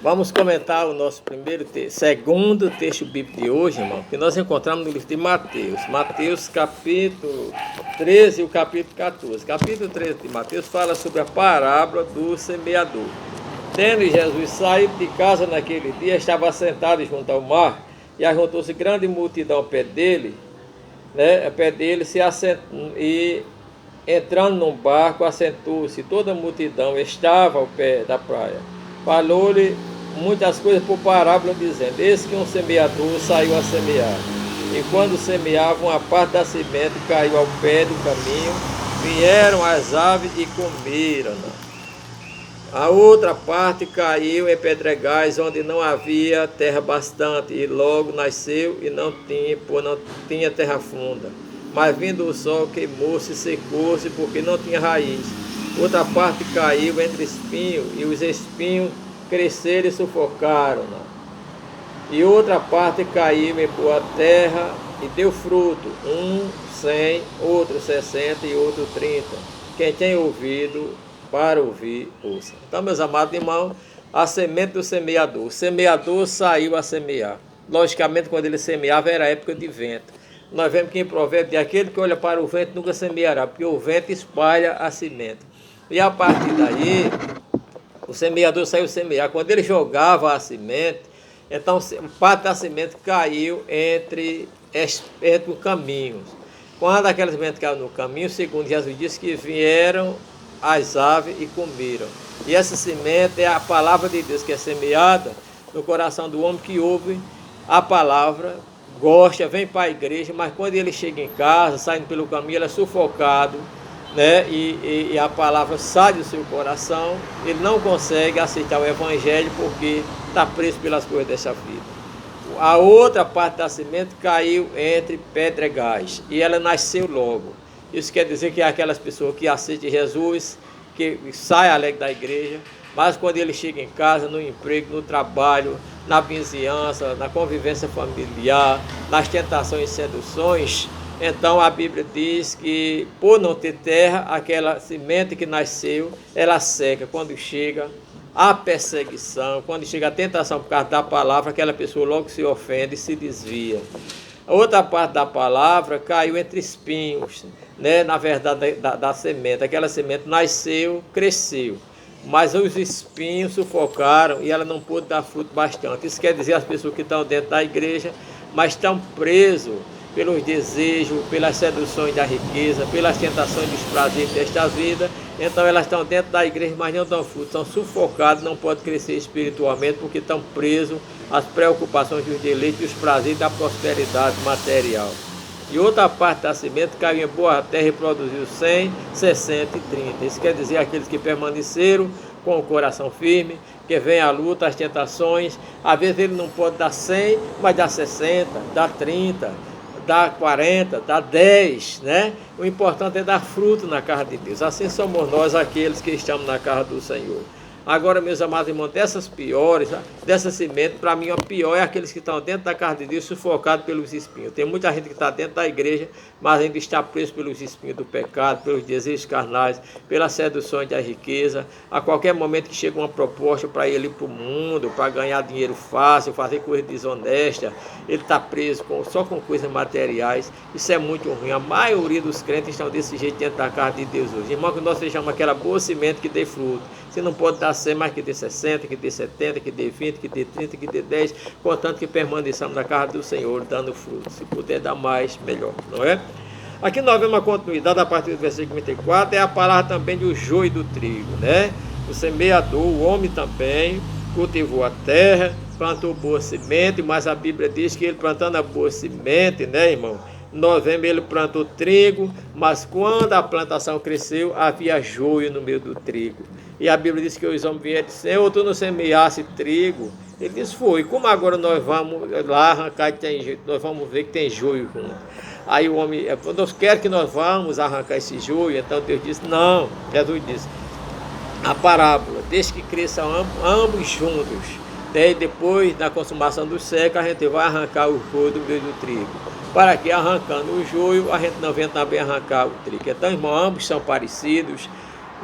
Vamos comentar o nosso segundo texto bíblico de hoje, irmão, que nós encontramos no livro de Mateus. Mateus capítulo 13 e o capítulo 14. Capítulo 13 de Mateus fala sobre a parábola do semeador. Tendo Jesus saído de casa naquele dia, estava sentado junto ao mar, e ajuntou-se grande multidão ao pé dele, e entrando num barco, assentou-se. Toda a multidão estava ao pé da praia. Falou-lhe muitas coisas por parábola, dizendo: eis que um semeador saiu a semear. E quando semeava, uma parte da semente caiu ao pé do caminho, vieram as aves e comeram-na. A outra parte caiu em pedregais, onde não havia terra bastante, e logo nasceu e não tinha terra funda. Mas vindo o sol, queimou-se e secou-se, porque não tinha raiz. Outra parte caiu entre espinhos, e os espinhos cresceram e sufocaram-na. E outra parte caiu em boa terra e deu fruto, 100, outro 60 e outro 30. Quem tem ouvido para ouvir, ouça. Então, meus amados irmãos, a semente do semeador. O semeador saiu a semear. Logicamente, quando ele semeava, era época de vento. Nós vemos que em Provérbios, aquele que olha para o vento nunca semeará, porque o vento espalha a semente. E a partir daí, o semeador saiu a semear. Quando ele jogava a semente, então parte da semente caiu entre os caminhos. Quando aquela semente caiu no caminho, segundo Jesus disse, que vieram as aves e comeram. E essa semente é a palavra de Deus que é semeada no coração do homem que ouve a palavra, gosta, vem para a igreja, mas quando ele chega em casa, saindo pelo caminho, ele é sufocado, e a palavra sai do seu coração, ele não consegue aceitar o evangelho porque está preso pelas coisas dessa vida. A outra parte da semente caiu entre pedregais e ela nasceu logo. Isso quer dizer que é aquelas pessoas que aceitam Jesus, que saem alegre da igreja, mas quando ele chega em casa, no emprego, no trabalho, na vizinhança, na convivência familiar, nas tentações e seduções, então a Bíblia diz que, por não ter terra, aquela semente que nasceu, ela seca. Quando chega a perseguição, quando chega a tentação por causa da palavra, aquela pessoa logo se ofende e se desvia. A outra parte da palavra caiu entre espinhos, na verdade, da semente. Aquela semente nasceu, cresceu, mas os espinhos sufocaram e ela não pôde dar fruto bastante. Isso quer dizer as pessoas que estão dentro da igreja, mas estão presos pelos desejos, pelas seduções da riqueza, pelas tentações dos prazeres desta vida. Então elas estão dentro da igreja, mas não dão fruto, estão sufocadas, não podem crescer espiritualmente, porque estão presos às preocupações dos deleites, dos prazeres da prosperidade material. E outra parte da semente caiu em boa terra e produziu 100, 60 e 30. Isso quer dizer aqueles que permaneceram com o coração firme, que vem a luta, as tentações. Às vezes ele não pode dar 100, mas dá 60, dá 30, dá 40, dá 10, O importante é dar fruto na casa de Deus. Assim somos nós, aqueles que estamos na casa do Senhor. Agora, meus amados irmãos, dessas piores, dessas sementes, para mim, a pior é aqueles que estão dentro da casa de Deus, sufocados pelos espinhos. Tem muita gente que está dentro da igreja, mas ainda está preso pelos espinhos do pecado, pelos desejos carnais, pelas seduções da riqueza. A qualquer momento que chega uma proposta para ele ir para o mundo, para ganhar dinheiro fácil, fazer coisa desonesta, ele está preso só com coisas materiais. Isso é muito ruim. A maioria dos crentes estão desse jeito dentro da casa de Deus hoje. Irmão, que nós sejamos aquela boa semente que dê fruto. Você não pode dar 100, mas que dê 60, que dê 70, que dê 20, que dê 30, que dê 10, contanto que permaneçamos na casa do Senhor, dando fruto. Se puder dar mais, melhor, não é? Aqui nós vemos uma continuidade, a partir do versículo 24, é a palavra também do joio e do trigo, O semeador, o homem também, cultivou a terra, plantou boa semente, mas a Bíblia diz que ele plantando a boa semente, irmão? Nós vemos ele plantou trigo, mas quando a plantação cresceu, havia joio no meio do trigo. E a Bíblia diz que os homens vieram e disseram: Senhor, tu não semeasse trigo? Ele disse: foi. Como agora nós vamos lá arrancar e nós vamos ver que tem joio junto. Aí o homem, Deus quer que nós vamos arrancar esse joio. Então Deus disse: não. Jesus disse a parábola: deixe que cresçam ambos juntos. E depois, na consumação do século, a gente vai arrancar o joio do meio do trigo. Para que arrancando o joio, a gente não venha também arrancar o trigo. Então, irmão, ambos são parecidos.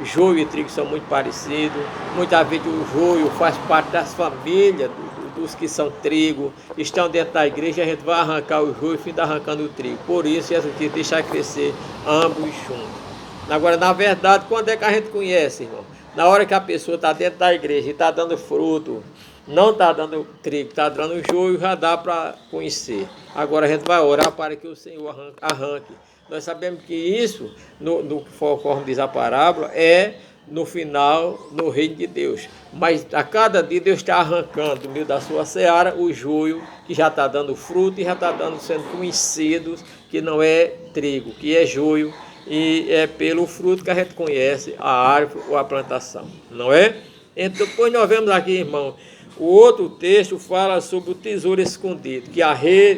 joio e trigo são muito parecidos. Muitas vezes o joio faz parte das famílias dos que são trigo, estão dentro da igreja, a gente vai arrancar o joio e fica arrancando o trigo. Por isso, Jesus quis deixar crescer ambos juntos. Agora, na verdade, quando é que a gente conhece, irmão? Na hora que a pessoa está dentro da igreja e está dando fruto, não está dando trigo, está dando joio, já dá para conhecer. Agora a gente vai orar para que o Senhor arranque. Nós sabemos que isso, conforme diz a parábola, é no final, no reino de Deus. Mas a cada dia Deus está arrancando do meio da sua seara o joio, que já está dando fruto e já está sendo conhecido, que não é trigo, que é joio, e é pelo fruto que a gente conhece a árvore ou a plantação, não é? Então, depois nós vemos aqui, irmão, o outro texto fala sobre o tesouro escondido, que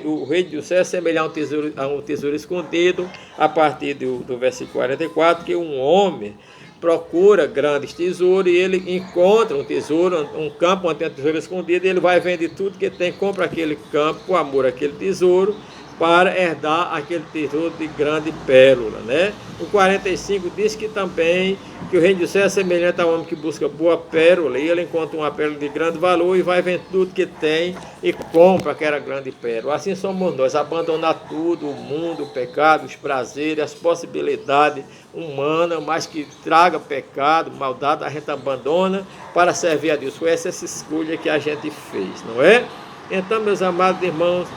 o reino do céu é semelhante a um tesouro escondido, a partir do versículo 44, que um homem procura grandes tesouros e ele encontra um tesouro, um campo onde tem um tesouro escondido, e ele vai vender tudo que tem, compra aquele campo por amor àquele tesouro, para herdar aquele tesouro de grande pérola, né? O 45 diz que também que o reino do céu é semelhante a um homem que busca boa pérola, e ele encontra uma pérola de grande valor e vai vender tudo que tem e compra aquela grande pérola. Assim somos nós, abandonar tudo, o mundo, o pecado, os prazeres, as possibilidades humanas, mas que traga pecado, maldade, a gente abandona para servir a Deus. Foi essa escolha que a gente fez, não é? Então, meus amados irmãos,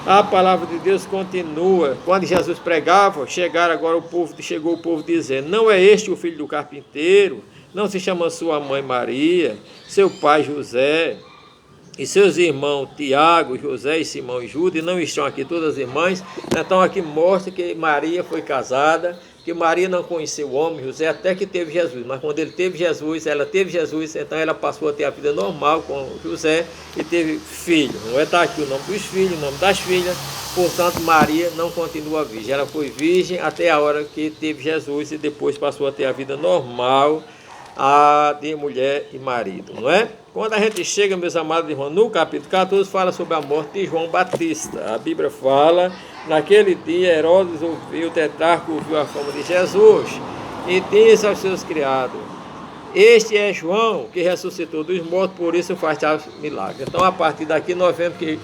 a palavra de Deus continua. Quando Jesus pregava, chegou o povo dizendo: não é este o filho do carpinteiro? Não se chama sua mãe Maria, seu pai José, e seus irmãos Tiago, José e Simão e Judas, e não estão aqui todas as irmãs? Então aqui mostra que Maria foi casada, que Maria não conheceu o homem, José, até que teve Jesus. Mas quando ela teve Jesus, então ela passou a ter a vida normal com José e teve filho. Não é? Está aqui o nome dos filhos, o nome das filhas. Portanto, Maria não continua virgem. Ela foi virgem até a hora que teve Jesus e depois passou a ter a vida normal de mulher e marido, não é? Quando a gente chega, meus amados irmãos, no capítulo 14, fala sobre a morte de João Batista. A Bíblia fala: naquele dia Herodes ouviu, o tetrarca ouviu a fama de Jesus e disse aos seus criados: este é João, que ressuscitou dos mortos, por isso faz tais milagres. Então, a partir daqui, nós vemos que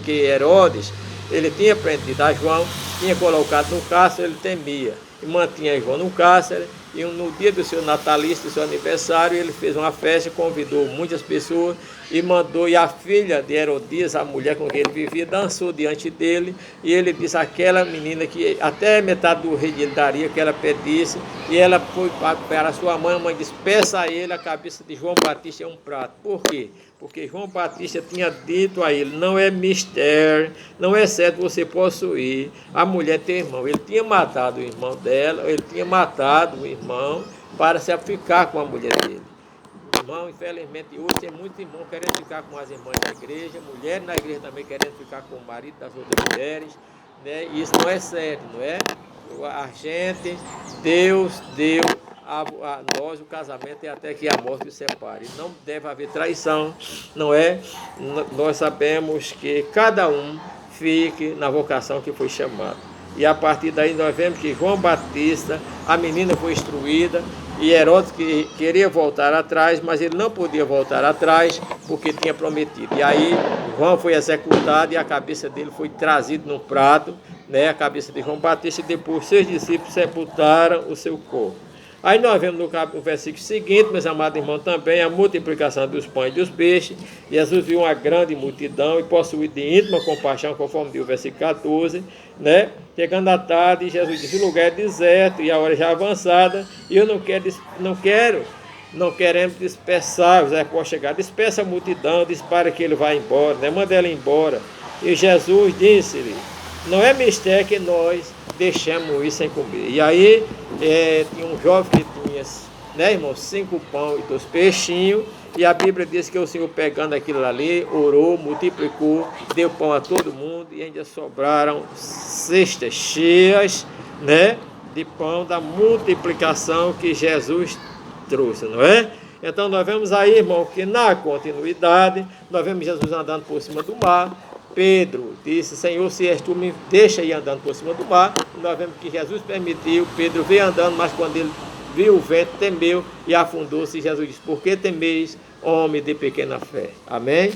Herodes, ele tinha prendido a João, tinha colocado no cárcere, ele temia, e mantinha João no cárcere. E no dia do seu natalício, do seu aniversário, ele fez uma festa, convidou muitas pessoas e a filha de Herodias, a mulher com quem ele vivia, dançou diante dele, e ele disse àquela menina que até metade do rei ele daria, que ela pedisse, e ela foi para a sua mãe, a mãe disse: peça a ele a cabeça de João Batista em um prato. Por quê? Porque João Batista tinha dito a ele: não é mistério, não é certo você possuir a mulher ter irmão. Ele tinha matado o irmão dela, ele tinha matado o irmão para se ficar com a mulher dele. Irmão, infelizmente, hoje tem muitos irmãos querendo ficar com as irmãs da igreja, mulheres na igreja também querendo ficar com o marido das outras mulheres, né? Isso não é certo, não é? Deus deu a nós o casamento é até que a morte os separe. Não deve haver traição, não é? Nós sabemos que cada um fique na vocação que foi chamado. E a partir daí nós vemos que João Batista, a menina foi instruída, e Herodes que queria voltar atrás, mas ele não podia voltar atrás porque tinha prometido. E aí João foi executado e a cabeça dele foi trazida num prato, né? A cabeça de João Batista, e depois seus discípulos sepultaram o seu corpo. Aí nós vemos no versículo seguinte, meus amados irmãos, também a multiplicação dos pães e dos peixes. Jesus viu uma grande multidão e possuído de íntima compaixão, conforme diz o versículo 14, né? Chegando à tarde, Jesus disse: o lugar é deserto e a hora já avançada, e eu não queremos dispersar. José pode chegar, dispersa a multidão, diz para que ele vá embora, né? Manda ela embora. E Jesus disse-lhe: não é mistério que nós deixamos isso sem comer. E aí tinha um jovem que tinha, né, irmão, 5 pão e 2 peixinhos, e a Bíblia diz que o Senhor, pegando aquilo ali, orou, multiplicou, deu pão a todo mundo, e ainda sobraram cestas cheias, né, de pão da multiplicação que Jesus trouxe, não é? Então nós vemos aí, irmão, que na continuidade, nós vemos Jesus andando por cima do mar. Pedro disse: Senhor, se és tu, me deixa ir andando por cima do mar. Nós vemos que Jesus permitiu, Pedro veio andando, mas quando ele viu o vento, temeu e afundou-se. Jesus disse: por que temeis, homem de pequena fé? Amém?